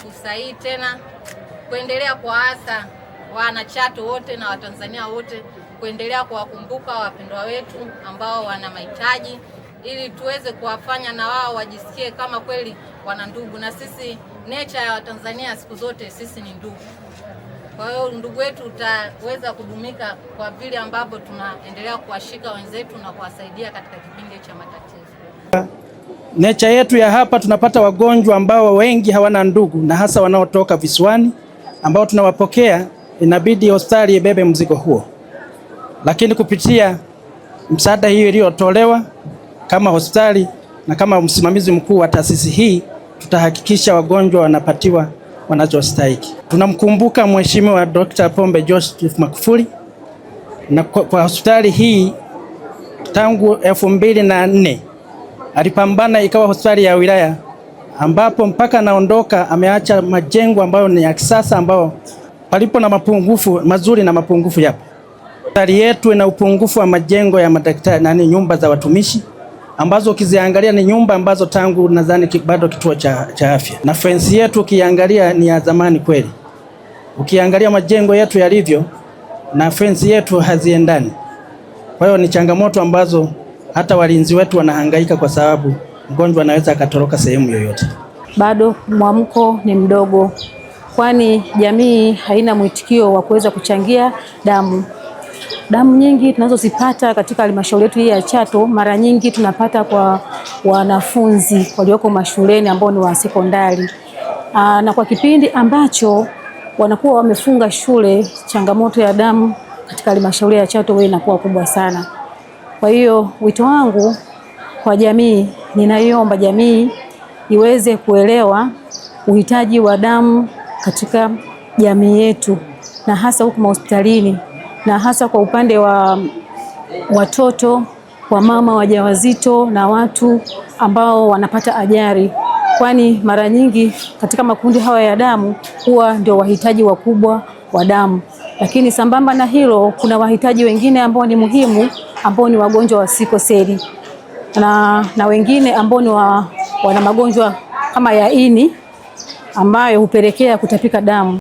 fursa hii tena kuendelea kuwaasa wanachato wote na Watanzania wote kuendelea kuwakumbuka wapendwa wetu ambao wana mahitaji, ili tuweze kuwafanya na wao wajisikie kama kweli wana ndugu. Na sisi nature ya Watanzania siku zote sisi ni ndugu. Kwa hiyo ndugu wetu utaweza kudumika kwa vile ambavyo tunaendelea kuwashika wenzetu na kuwasaidia katika kipindi cha matatizo. Nature yetu ya hapa tunapata wagonjwa ambao wengi hawana ndugu, na hasa wanaotoka visiwani ambao tunawapokea, inabidi hospitali ibebe mzigo huo. Lakini kupitia msaada hiyo iliyotolewa kama hospitali na kama msimamizi mkuu wa taasisi hii, tutahakikisha wagonjwa wanapatiwa wanachostahili. Tunamkumbuka Mheshimiwa Dr. Pombe Joseph Magufuli na kwa hospitali hii tangu 2004 alipambana ikawa hospitali ya wilaya, ambapo mpaka naondoka ameacha majengo ambayo ni ya kisasa, ambao palipo na mapungufu mazuri na mapungufu yapo. Hospitali yetu ina upungufu wa majengo ya madaktari nyumba za watumishi, ambazo ukiziangalia ni nyumba ambazo tangu nadhani bado kituo cha afya. Na fence yetu ukiangalia ni ya zamani kweli. Ukiangalia majengo yetu yalivyo na fence yetu haziendani. Kwa hiyo ni changamoto ambazo hata walinzi wetu wanahangaika, kwa sababu mgonjwa anaweza akatoroka sehemu yoyote. Bado mwamko ni mdogo, kwani jamii haina mwitikio wa kuweza kuchangia damu. Damu nyingi tunazozipata katika halmashauri yetu hii ya Chato, mara nyingi tunapata kwa wanafunzi walioko mashuleni ambao ni wa sekondari. Na kwa kipindi ambacho wanakuwa wamefunga shule, changamoto ya damu katika halmashauri ya Chato wewe inakuwa kubwa sana. Kwa hiyo wito wangu kwa jamii, ninaiomba jamii iweze kuelewa uhitaji wa damu katika jamii yetu, na hasa huku hospitalini, na hasa kwa upande wa watoto, wa mama wajawazito na watu ambao wanapata ajali, kwani mara nyingi katika makundi haya ya damu huwa ndio wahitaji wakubwa wa damu. Lakini sambamba na hilo, kuna wahitaji wengine ambao ni muhimu, ambao ni wagonjwa wa sickle cell na wengine ambao ni wana magonjwa kama ya ini ambayo hupelekea kutapika damu.